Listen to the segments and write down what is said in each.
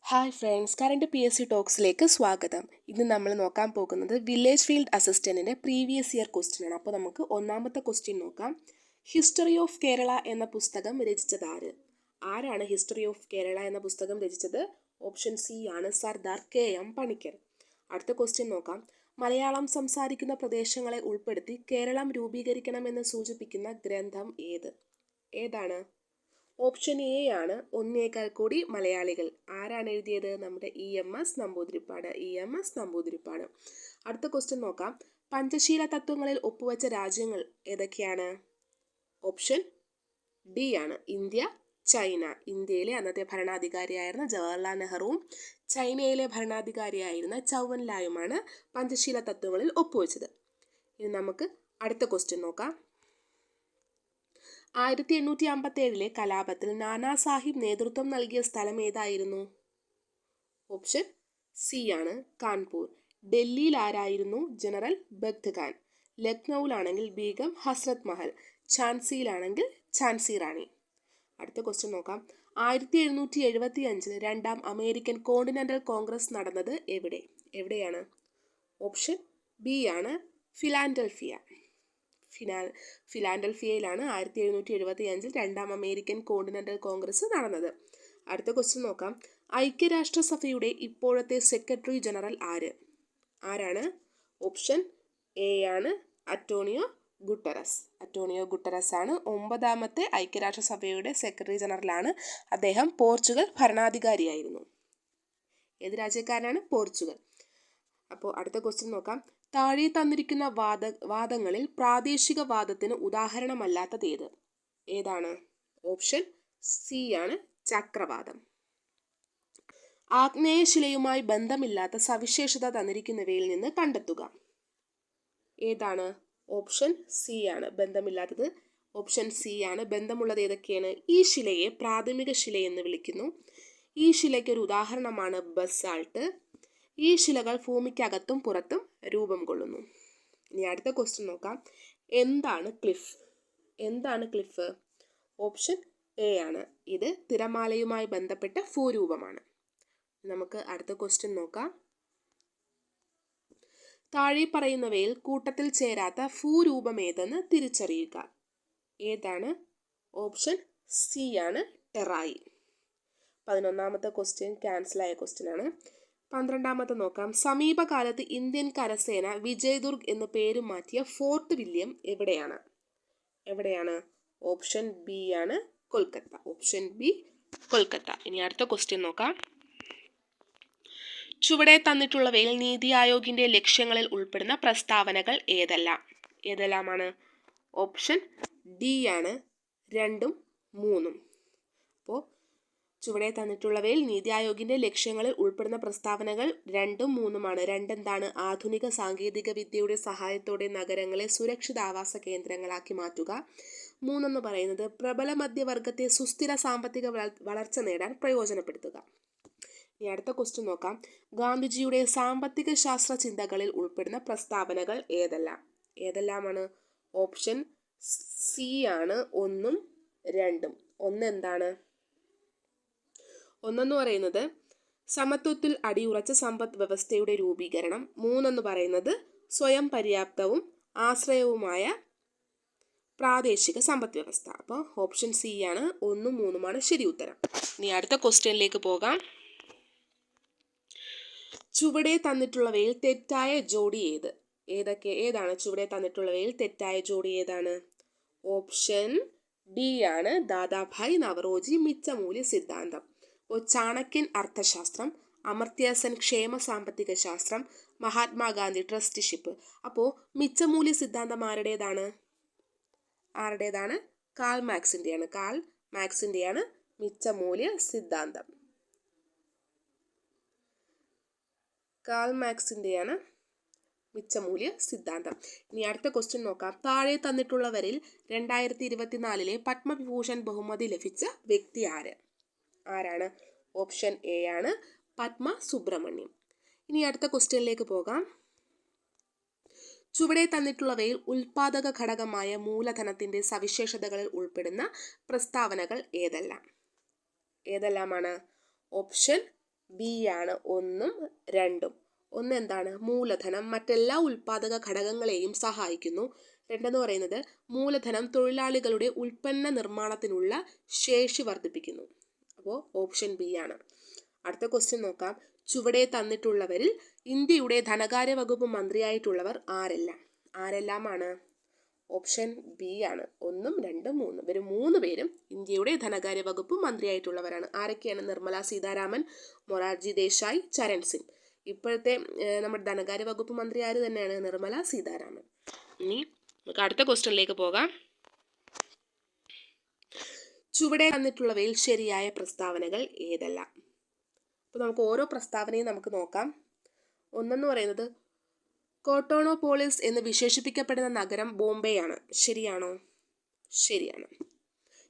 Hi friends, current PSC ടോക്സിലേക്ക് സ്വാഗതം. ഇന്ന് നമ്മൾ നോക്കാൻ പോകുന്നത് വില്ലേജ് ഫീൽഡ് അസിസ്റ്റൻറ്റിൻ്റെ പ്രീവിയസ് ഇയർ ക്വസ്റ്റ്യൻ ആണ്. അപ്പോൾ നമുക്ക് ഒന്നാമത്തെ ക്വസ്റ്റ്യൻ നോക്കാം. ഹിസ്റ്ററി ഓഫ് കേരള എന്ന പുസ്തകം രചിച്ചത് ആരാണ് ഹിസ്റ്ററി ഓഫ് കേരള എന്ന പുസ്തകം രചിച്ചത്? ഓപ്ഷൻ സി ആണ് സർദാർ KM പണിക്കർ. അടുത്ത ക്വസ്റ്റ്യൻ നോക്കാം. മലയാളം സംസാരിക്കുന്ന പ്രദേശങ്ങളെ ഉൾപ്പെടുത്തി കേരളം രൂപീകരിക്കണമെന്ന് സൂചിപ്പിക്കുന്ന ഗ്രന്ഥം ഏതാണ്? ഓപ്ഷൻ എ ആണ് ഒന്നേകാൽ കോടി മലയാളികൾ. ആരാണ് എഴുതിയത്? നമ്മുടെ EMS നമ്പൂതിരിപ്പാട്. അടുത്ത ക്വസ്റ്റ്യൻ നോക്കാം. പഞ്ചശീല തത്വങ്ങളിൽ ഒപ്പുവെച്ച രാജ്യങ്ങൾ ഏതൊക്കെയാണ്? ഓപ്ഷൻ ഡി ആണ് ഇന്ത്യ, ചൈന. ഇന്ത്യയിലെ അന്നത്തെ ഭരണാധികാരിയായിരുന്ന ജവഹർലാൽ നെഹ്റുവും ചൈനയിലെ ഭരണാധികാരിയായിരുന്ന ചൗ എൻ ലായുമാണ് പഞ്ചശീല തത്വങ്ങളിൽ ഒപ്പുവെച്ചത്. ഇനി നമുക്ക് അടുത്ത ക്വസ്റ്റ്യൻ നോക്കാം. 1857 കലാപത്തിൽ നാനാ സാഹിബ് നേതൃത്വം നൽകിയ സ്ഥലം ഏതായിരുന്നു? ഓപ്ഷൻ സി ആണ് കാൺപൂർ. ഡൽഹിയിൽ ആരായിരുന്നു? ജനറൽ ബഗ്ത് ഖാൻ. ലക്നൌവിലാണെങ്കിൽ ബീഗം ഹസ്രത് മഹൽ. ഝാൻസിയിലാണെങ്കിൽ ഝാൻസി റാണി. അടുത്ത ക്വസ്റ്റ്യൻ നോക്കാം. 1775 രണ്ടാം അമേരിക്കൻ കോണ്ടിനെന്റൽ കോൺഗ്രസ് നടന്നത് എവിടെയാണ്? ഓപ്ഷൻ ബി ആണ് ഫിലാഡൽഫിയയിലാണ് 1775 രണ്ടാം അമേരിക്കൻ കോണ്ടിനെന്റൽ കോൺഗ്രസ് നടന്നത്. അടുത്ത ക്വസ്റ്റ്യൻ നോക്കാം. ഐക്യരാഷ്ട്രസഭയുടെ ഇപ്പോഴത്തെ സെക്രട്ടറി ജനറൽ ആരാണ്? ഓപ്ഷൻ എ ആണ് അന്റോണിയോ ഗുട്ടറസ് ആണ് 9ാമത്തെ ഐക്യരാഷ്ട്രസഭയുടെ സെക്രട്ടറി ജനറലാണ്. അദ്ദേഹം പോർച്ചുഗൽ ഭരണാധികാരിയായിരുന്നു. ഏത് രാജ്യക്കാരനാണ്? പോർച്ചുഗൽ. അപ്പോൾ അടുത്ത ക്വസ്റ്റ്യൻ നോക്കാം. താഴെ തന്നിരിക്കുന്ന വാദങ്ങളിൽ പ്രാദേശികവാദത്തിന് ഉദാഹരണമല്ലാത്തത് ഏതാണ്? ഓപ്ഷൻ സി ആണ് ചക്രവാദം. ആഗ്നേയശിലയുമായി ബന്ധമില്ലാത്ത സവിശേഷത തന്നിരിക്കുന്നവയിൽ നിന്ന് കണ്ടെത്തുക. ഏതാണ്? ഓപ്ഷൻ സി ആണ് ബന്ധമില്ലാത്തത്. ഓപ്ഷൻ സി ആണ്. ബന്ധമുള്ളത് ഏതൊക്കെയാണ്? ഈ ശിലയെ പ്രാഥമിക ശിലയെന്ന് വിളിക്കുന്നു. ഈ ശിലയ്ക്കൊരു ഉദാഹരണമാണ് ബസാൾട്ട്. ഈ ശിലകൾ ഭൂമിക്കകത്തും പുറത്തും രൂപം കൊള്ളുന്നു. ഇനി അടുത്ത ക്വസ്റ്റ്യൻ നോക്കാം. എന്താണ് ക്ലിഫ്? ഓപ്ഷൻ എ ആണ്. ഇത് തിരമാലയുമായി ബന്ധപ്പെട്ട ഭൂരൂപമാണ്. നമുക്ക് അടുത്ത ക്വസ്റ്റ്യൻ നോക്കാം. താഴെ പറയുന്നവയിൽ കൂട്ടത്തിൽ ചേരാത്ത ഭൂരൂപം ഏതെന്ന് തിരിച്ചറിയുക. ഏതാണ്? ഓപ്ഷൻ സി ആണ് ടെറായി. 11ാമത്തെ ക്വസ്റ്റ്യൻ ക്യാൻസലായ ക്വസ്റ്റ്യൻ ആണ്. 12ാമത്തെ നോക്കാം. സമീപകാലത്ത് ഇന്ത്യൻ കരസേന വിജയ്ദുർഗ് എന്ന് പേര് മാറ്റിയ ഫോർട്ട് വില്യം എവിടെയാണ്? ഓപ്ഷൻ ബി ആണ് കൊൽക്കത്ത. Option B Kolkata. ഇനി അടുത്ത ക്വസ്റ്റ്യൻ നോക്കാം. ചുവടെ തന്നിട്ടുള്ളവയിൽ നീതി ആയോഗിന്റെ ലക്ഷ്യങ്ങളിൽ ഉൾപ്പെടുന്ന പ്രസ്താവനകൾ ഏതെല്ലാമാണ്? ഓപ്ഷൻ ഡി ആണ് 2ഉം 3ഉം. അപ്പോൾ ചുവടെ തന്നിട്ടുള്ളവയിൽ നീതി ആയോഗിന്റെ ലക്ഷ്യങ്ങളിൽ ഉൾപ്പെടുന്ന പ്രസ്താവനകൾ 2ഉം 3ഉമാണ്. 2 എന്താണ്? ആധുനിക സാങ്കേതിക വിദ്യയുടെ സഹായത്തോടെ നഗരങ്ങളെ സുരക്ഷിത ആവാസ കേന്ദ്രങ്ങളാക്കി മാറ്റുക. 3 എന്ന് പറയുന്നത് പ്രബല മധ്യവർഗത്തെ സുസ്ഥിര സാമ്പത്തിക വളർച്ച നേടാൻ പ്രയോജനപ്പെടുത്തുക. ഇനി അടുത്ത ക്വസ്റ്റ്യൻ നോക്കാം. ഗാന്ധിജിയുടെ സാമ്പത്തിക ശാസ്ത്ര ചിന്തകളിൽ ഉൾപ്പെടുന്ന പ്രസ്താവനകൾ ഏതെല്ലാമാണ്? ഓപ്ഷൻ സി ആണ് 1ഉം 2ഉം. 1 എന്താണ്? 1 എന്ന് പറയുന്നത് സമത്വത്തിൽ അടിയുറച്ച സമ്പദ് വ്യവസ്ഥയുടെ രൂപീകരണം. 3 എന്ന് പറയുന്നത് സ്വയം പര്യാപ്തവും ആശ്രയവുമായ പ്രാദേശിക സമ്പദ് വ്യവസ്ഥ. അപ്പോൾ ഓപ്ഷൻ സി ആണ് 1ഉം 3ഉമാണ് ശരി ഉത്തരം. ഇനി അടുത്ത ക്വസ്റ്റ്യനിലേക്ക് പോകാം. ചുവടെ തന്നിട്ടുള്ളവയിൽ തെറ്റായ ജോഡി ഏതാണ്? ചുവടെ തന്നിട്ടുള്ളവയിൽ തെറ്റായ ജോഡി ഏതാണ്? ഓപ്ഷൻ ഡി ആണ് ദാദാഭായ് നവറോജി മിച്ചമൂല്യ സിദ്ധാന്തം. ചാണക്യൻ അർത്ഥശാസ്ത്രം, അമർത്യാസൻ ക്ഷേമ സാമ്പത്തിക ശാസ്ത്രം, മഹാത്മാഗാന്ധി ട്രസ്റ്റിഷിപ്പ്. അപ്പോൾ മിച്ചമൂല്യ സിദ്ധാന്തം ആരുടേതാണ്? കാൾ മാക്സിന്റെയാണ് മിച്ചമൂല്യ സിദ്ധാന്തം. ഇനി അടുത്ത ക്വസ്റ്റ്യൻ നോക്കാം. താഴെ തന്നിട്ടുള്ളവരിൽ 2024 പത്മവിഭൂഷൺ ബഹുമതി ലഭിച്ച വ്യക്തി ആരാണ്? ഓപ്ഷൻ എ ആണ് പത്മ സുബ്രഹ്മണ്യം. ഇനി അടുത്ത ക്വസ്റ്റ്യനിലേക്ക് പോകാം. ചുവടെ തന്നിട്ടുള്ളവയിൽ ഉൽപാദക ഘടകമായ മൂലധനത്തിന്റെ സവിശേഷതകളിൽ ഉൾപ്പെടുന്ന പ്രസ്താവനകൾ ഏതെല്ലാമാണ്? ഓപ്ഷൻ ബി ആണ് 1ഉം 2ഉം. ഒന്ന് എന്താണ്? മൂലധനം മറ്റെല്ലാ ഉൽപാദക ഘടകങ്ങളെയും സഹായിക്കുന്നു. രണ്ടെന്ന് പറയുന്നത് മൂലധനം തൊഴിലാളികളുടെ ഉൽപ്പന്ന നിർമ്മാണത്തിനുള്ള ശേഷി വർദ്ധിപ്പിക്കുന്നു. അപ്പോൾ ഓപ്ഷൻ ബി ആണ്. അടുത്ത ക്വസ്റ്റ്യൻ നോക്കാം. ചുവടെ തന്നിട്ടുള്ളവരിൽ ഇന്ത്യയുടെ ധനകാര്യ വകുപ്പ് മന്ത്രിയായിട്ടുള്ളവർ ആരെല്ലാമാണ്? ഓപ്ഷൻ ബി ആണ് 1ഉം 2ഉം 3ഉം. ഇവർ 3 പേരും ഇന്ത്യയുടെ ധനകാര്യ വകുപ്പ് മന്ത്രിയായിട്ടുള്ളവരാണ്. ആരൊക്കെയാണ്? നിർമ്മല സീതാരാമൻ, മൊറാർജി ദേശായി, ചരൺ സിംഗ്. ഇപ്പോഴത്തെ നമ്മുടെ ധനകാര്യ വകുപ്പ് മന്ത്രി ആര് തന്നെയാണ്? നിർമ്മല സീതാരാമൻ. ഇനി നമുക്ക് അടുത്ത ക്വസ്റ്റ്യനിലേക്ക് പോകാം. ചുവടെ തന്നിട്ടുള്ളവയിൽ ശരിയായ പ്രസ്താവനകൾ ഏതെല്ലാം? അപ്പോൾ നമുക്ക് ഓരോ പ്രസ്താവനയും നമുക്ക് നോക്കാം. ഒന്നെന്ന് പറയുന്നത് കോട്ടോണോപോളിസ് എന്ന് വിശേഷിപ്പിക്കപ്പെടുന്ന നഗരം ബോംബെയാണ്. ശരിയാണോ? ശരിയാണ്.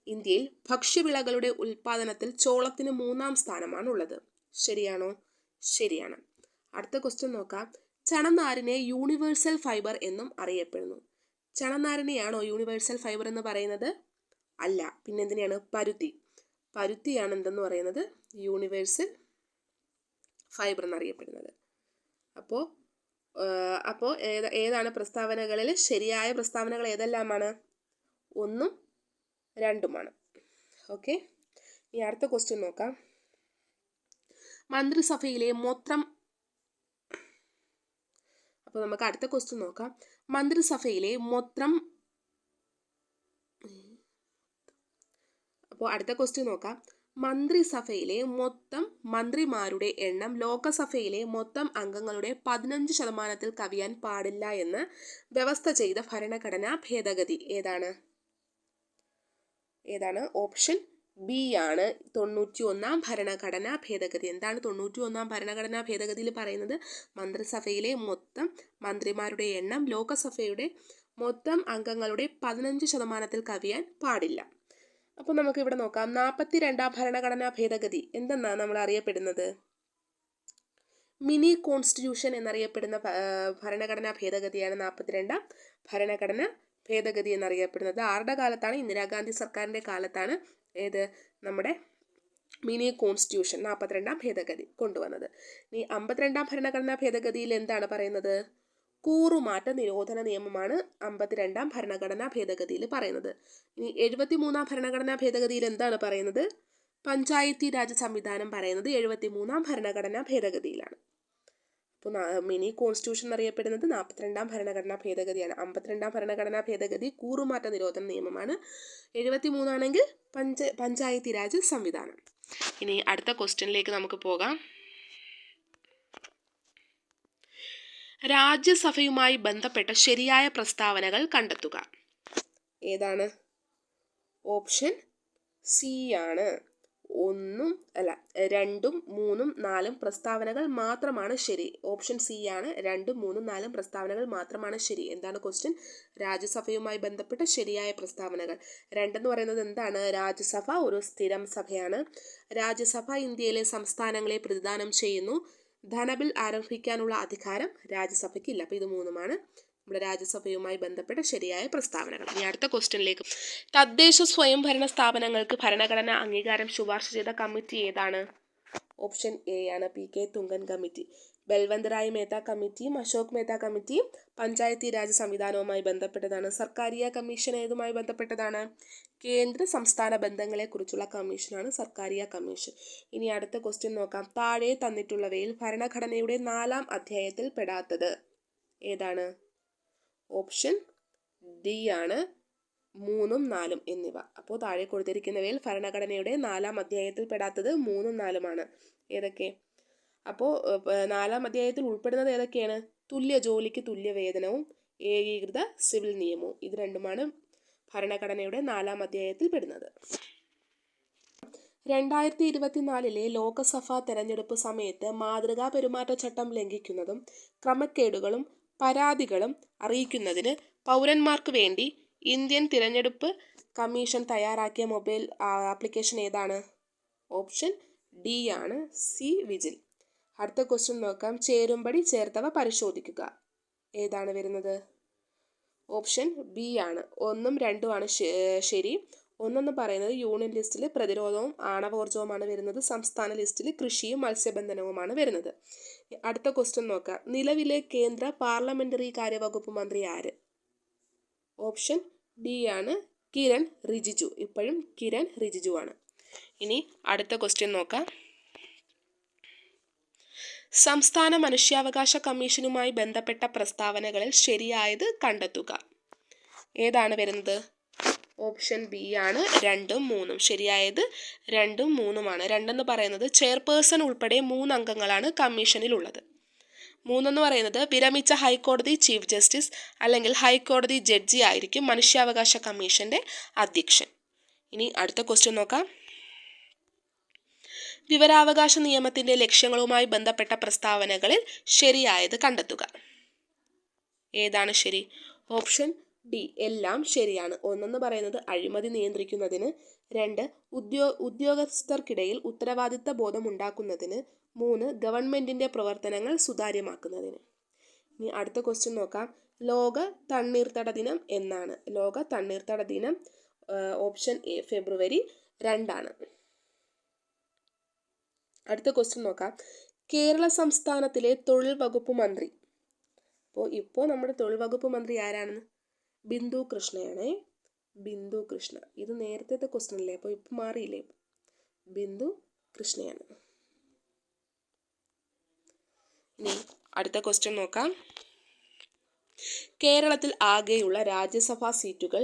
ഇന്ത്യയിൽ ഭക്ഷ്യവിളകളുടെ ഉൽപാദനത്തിൽ ചോളത്തിന് 3ാം സ്ഥാനമാണുള്ളത്. ശരിയാണോ? ശരിയാണ്. അടുത്ത ക്വസ്റ്റ്യൻ നോക്കാം. ചണനാരിനെ യൂണിവേഴ്സൽ ഫൈബർ എന്നും അറിയപ്പെടുന്നു. ചണനാരിനെയാണോ യൂണിവേഴ്സൽ ഫൈബർ എന്ന് പറയുന്നത്? അല്ല. പിന്നെന്തിനാണ്? പരുത്തിയാണ് എന്തെന്ന് പറയുന്നത്? യൂണിവേഴ്സൽ ഫൈബർ എന്നറിയപ്പെടുന്നത്. അപ്പോൾ ഏതാണ് പ്രസ്താവനകളിൽ ശരിയായ പ്രസ്താവനകൾ ഏതെല്ലാമാണ്? 1ഉം 2ഉമാണ്. ഓക്കെ. ഇനി അടുത്ത ക്വസ്റ്റ്യൻ നോക്കാം. മന്ത്രിസഭയിലെ മൊത്തം മന്ത്രിമാരുടെ എണ്ണം ലോകസഭയിലെ മൊത്തം അംഗങ്ങളുടെ 15% കവിയാൻ പാടില്ല എന്ന് വ്യവസ്ഥ ചെയ്ത ഭരണഘടനാ ഭേദഗതി ഏതാണ്? ഓപ്ഷൻ ബി ആണ് 91ാം ഭരണഘടനാ ഭേദഗതി. എന്താണ് 91ാം ഭരണഘടനാ ഭേദഗതിയിൽ പറയുന്നത്? മന്ത്രിസഭയിലെ മൊത്തം മന്ത്രിമാരുടെ എണ്ണം ലോകസഭയുടെ മൊത്തം അംഗങ്ങളുടെ 15% കവിയാൻ പാടില്ല. അപ്പോൾ നമുക്ക് ഇവിടെ നോക്കാം. 42ാം ഭരണഘടനാ ഭേദഗതി എന്തെന്നാണ് നമ്മൾ അറിയപ്പെടുന്നത്? മിനി കോൺസ്റ്റിറ്റ്യൂഷൻ എന്നറിയപ്പെടുന്ന ഭരണഘടനാ ഭേദഗതിയാണ് 42ാം ഭരണഘടനാ ഭേദഗതി എന്നറിയപ്പെടുന്നത്. ആരുടെ കാലത്താണ്? ഇന്ദിരാഗാന്ധി സർക്കാരിൻ്റെ കാലത്താണ് നമ്മുടെ മിനി കോൺസ്റ്റിറ്റ്യൂഷൻ 42ാം ഭേദഗതി കൊണ്ടുവന്നത്. ഇനി 52ാം ഭരണഘടനാ ഭേദഗതിയിൽ എന്താണ് പറയുന്നത്? കൂറുമാറ്റ നിരോധന നിയമമാണ് 52ാം ഭരണഘടനാ ഭേദഗതിയിൽ പറയുന്നത്. ഇനി 73ാം ഭരണഘടനാ ഭേദഗതിയിൽ എന്താണ് പറയുന്നത്? പഞ്ചായത്തി രാജ് സംവിധാനം പറയുന്നത് 73ാം ഭരണഘടനാ ഭേദഗതിയിലാണ്. അപ്പോൾ മിനി കോൺസ്റ്റിറ്റ്യൂഷൻ എന്നറിയപ്പെടുന്നത് 42ാം ഭരണഘടനാ ഭേദഗതിയാണ്. 52ാം ഭരണഘടനാ ഭേദഗതി കൂറുമാറ്റ നിരോധന നിയമമാണ്. 73 ആണെങ്കിൽ പഞ്ചായത്തി രാജ് സംവിധാനം. ഇനി അടുത്ത ക്വസ്റ്റ്യനിലേക്ക് നമുക്ക് പോകാം. രാജ്യസഭയുമായി ബന്ധപ്പെട്ട ശരിയായ പ്രസ്താവനകൾ കണ്ടെത്തുക. ഏതാണ്? ഓപ്ഷൻ സി ആണ്. 1ഉം 2ഉം 3ഉം 4ഉം പ്രസ്താവനകൾ മാത്രമാണ് ശരി. ഓപ്ഷൻ സി ആണ്. 2ഉം 3ഉം 4ഉം പ്രസ്താവനകൾ മാത്രമാണ് ശരി. എന്താണ് ക്വസ്റ്റ്യൻ? രാജ്യസഭയുമായി ബന്ധപ്പെട്ട ശരിയായ പ്രസ്താവനകൾ. 2 എന്ന് പറയുന്നത് എന്താണ്? രാജ്യസഭ ഒരു സ്ഥിരം സഭയാണ്. രാജ്യസഭ ഇന്ത്യയിലെ സംസ്ഥാനങ്ങളെ പ്രതിദാനം ചെയ്യുന്നു. ധനബിൽ ആരംഭിക്കാനുള്ള അധികാരം രാജ്യസഭയ്ക്കില്ല. അപ്പോൾ ഇത് 3ഉമാണ് നമ്മുടെ രാജ്യസഭയുമായി ബന്ധപ്പെട്ട ശരിയായ പ്രസ്താവനകൾ. ഇനി അടുത്ത ക്വസ്റ്റ്യനിലേക്ക്. തദ്ദേശ സ്വയംഭരണ സ്ഥാപനങ്ങൾക്ക് ഭരണഘടനാ അംഗീകാരം ശുപാർശ ചെയ്ത കമ്മിറ്റി ഏതാണ്? ഓപ്ഷൻ എ ആണ് PK തുങ്കൻ കമ്മിറ്റി. ബൽവന്ത് റായ് മേത്ത കമ്മിറ്റിയും അശോക് മേത്ത കമ്മിറ്റിയും പഞ്ചായത്തി രാജ് സംവിധാനവുമായി ബന്ധപ്പെട്ടതാണ്. സർക്കാരിയ കമ്മീഷൻ ഏതുമായി ബന്ധപ്പെട്ടതാണ്? കേന്ദ്ര സംസ്ഥാന ബന്ധങ്ങളെക്കുറിച്ചുള്ള കമ്മീഷനാണ് സർക്കാരിയ കമ്മീഷൻ. ഇനി അടുത്ത ക്വസ്റ്റ്യൻ നോക്കാം. താഴെ തന്നിട്ടുള്ളവയിൽ ഭരണഘടനയുടെ 4ാം അധ്യായത്തിൽ പെടാത്തത് ഏതാണ്? ഓപ്ഷൻ ഡി ആണ് 3ഉം 4ഉം എന്നിവ. അപ്പോൾ താഴെ കൊടുത്തിരിക്കുന്നവയിൽ ഭരണഘടനയുടെ 4ാം അധ്യായത്തിൽ പെടാത്തത് 3ഉം 4ഉമാണ്. ഏതൊക്കെ? അപ്പോൾ 4ാം അധ്യായത്തിൽ ഉൾപ്പെടുന്നത് ഏതൊക്കെയാണ്? തുല്യ ജോലിക്ക് തുല്യ വേതനവും ഏകീകൃത സിവിൽ നിയമവും. ഇത് രണ്ടുമാണ് ഭരണഘടനയുടെ 4ാം അധ്യായത്തിൽ പെടുന്നത്. 2024 ലോക്സഭാ തെരഞ്ഞെടുപ്പ് സമയത്ത് മാതൃകാ പെരുമാറ്റച്ചട്ടം ലംഘിക്കുന്നതും ക്രമക്കേടുകളും പരാതികളും അറിയിക്കുന്നതിന് പൗരന്മാർക്ക് വേണ്ടി ഇന്ത്യൻ തിരഞ്ഞെടുപ്പ് കമ്മീഷൻ തയ്യാറാക്കിയ മൊബൈൽ ആപ്ലിക്കേഷൻ ഏതാണ്? ഓപ്ഷൻ ഡി ആണ് സി വിജിൽ. അടുത്ത ക്വസ്റ്റ്യൻ നോക്കാം. ചേരുംപടി ചേർത്തവ പരിശോധിക്കുക. ഏതാണ് വരുന്നത്? ഓപ്ഷൻ ബി ആണ്. 1ഉം 2ഉം ആണ് ശരി. ഒന്നെന്ന് പറയുന്നത് യൂണിയൻ ലിസ്റ്റിൽ പ്രതിരോധവും ആണവോർജവുമാണ് വരുന്നത്. സംസ്ഥാന ലിസ്റ്റിൽ കൃഷിയും മത്സ്യബന്ധനവുമാണ് വരുന്നത്. അടുത്ത ക്വസ്റ്റ്യൻ നോക്കാം. നിലവിലെ കേന്ദ്ര പാർലമെന്ററി കാര്യവകുപ്പ് മന്ത്രി ആര്? ഓപ്ഷൻ ഡി ആണ് കിരൺ റിജിജു. ഇപ്പോഴും കിരൺ റിജിജു ആണ്. ഇനി അടുത്ത ക്വസ്റ്റ്യൻ നോക്കാം. സംസ്ഥാന മനുഷ്യാവകാശ കമ്മീഷനുമായി ബന്ധപ്പെട്ട പ്രസ്താവനകളിൽ ശരിയായത് കണ്ടെത്തുക. ഏതാണ് വരുന്നത്? ഓപ്ഷൻ ബി ആണ് 2ഉം 3ഉം. ശരിയായത് 2ഉം 3ഉമാണ്. 2 പറയുന്നത് ചെയർപേഴ്സൺ ഉൾപ്പെടെ 3 അംഗങ്ങളാണ് കമ്മീഷനിലുള്ളത്. 3 പറയുന്നത് വിരമിച്ച ഹൈക്കോടതി ചീഫ് ജസ്റ്റിസ് അല്ലെങ്കിൽ ഹൈക്കോടതി ജഡ്ജി ആയിരിക്കും മനുഷ്യാവകാശ കമ്മീഷന്റെ അധ്യക്ഷൻ. ഇനി അടുത്ത ക്വസ്റ്റ്യൻ നോക്കാം. വിവരാവകാശ നിയമത്തിന്റെ ലക്ഷ്യങ്ങളുമായി ബന്ധപ്പെട്ട പ്രസ്താവനകളിൽ ശരിയായത് കണ്ടെത്തുക. ഏതാണ് ശരി? ഓപ്ഷൻ ഡി എല്ലാം ശരിയാണ്. 1 പറയുന്നത് അഴിമതി നിയന്ത്രിക്കുന്നതിന്, 2 ഉദ്യോഗസ്ഥർക്കിടയിൽ ഉത്തരവാദിത്ത ബോധം ഉണ്ടാക്കുന്നതിന്, 3 ഗവൺമെന്റിന്റെ പ്രവർത്തനങ്ങൾ സുതാര്യമാക്കുന്നതിന്. ഇനി അടുത്ത ക്വസ്റ്റ്യൻ നോക്കാം. ലോക തണ്ണീർത്തട ദിനം എന്നാണ്? ലോക തണ്ണീർത്തട ദിനം ഓപ്ഷൻ എ ഫെബ്രുവരി 2 അടുത്ത ക്വസ്റ്റ്യൻ നോക്കാം. കേരള സംസ്ഥാനത്തിലെ തൊഴിൽ വകുപ്പ് മന്ത്രി. ഇപ്പോൾ നമ്മുടെ തൊഴിൽ വകുപ്പ് മന്ത്രി ആരാണെന്ന്? ബിന്ദു കൃഷ്ണയാണേ. ബിന്ദു കൃഷ്ണ. ഇത് നേരത്തെ ക്വസ്റ്റ്യൻ അല്ലേ, അപ്പോൾ ഇപ്പം മാറിയില്ലേ? ബിന്ദു കൃഷ്ണയാണ്. ഇനി അടുത്ത ക്വസ്റ്റ്യൻ നോക്കാം. കേരളത്തിൽ ആകെയുള്ള രാജ്യസഭാ സീറ്റുകൾ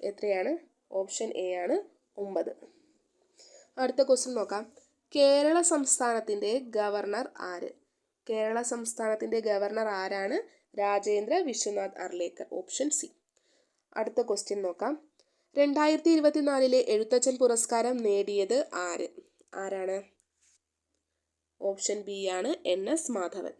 എത്രയാണ്? ഓപ്ഷൻ എ ആണ് 9. അടുത്ത ക്വസ്റ്റ്യൻ നോക്കാം. കേരള സംസ്ഥാനത്തിൻ്റെ ഗവർണർ ആര്? കേരള സംസ്ഥാനത്തിൻ്റെ ഗവർണർ ആരാണ്? രാജേന്ദ്ര വിശ്വനാഥ് അർലേക്കർ. Option C. അടുത്ത ക്വസ്റ്റ്യൻ നോക്കാം. 2024 എഴുത്തച്ഛൻ പുരസ്കാരം നേടിയത് ആരാണ്? ഓപ്ഷൻ ബി ആണ് NS മാധവൻ.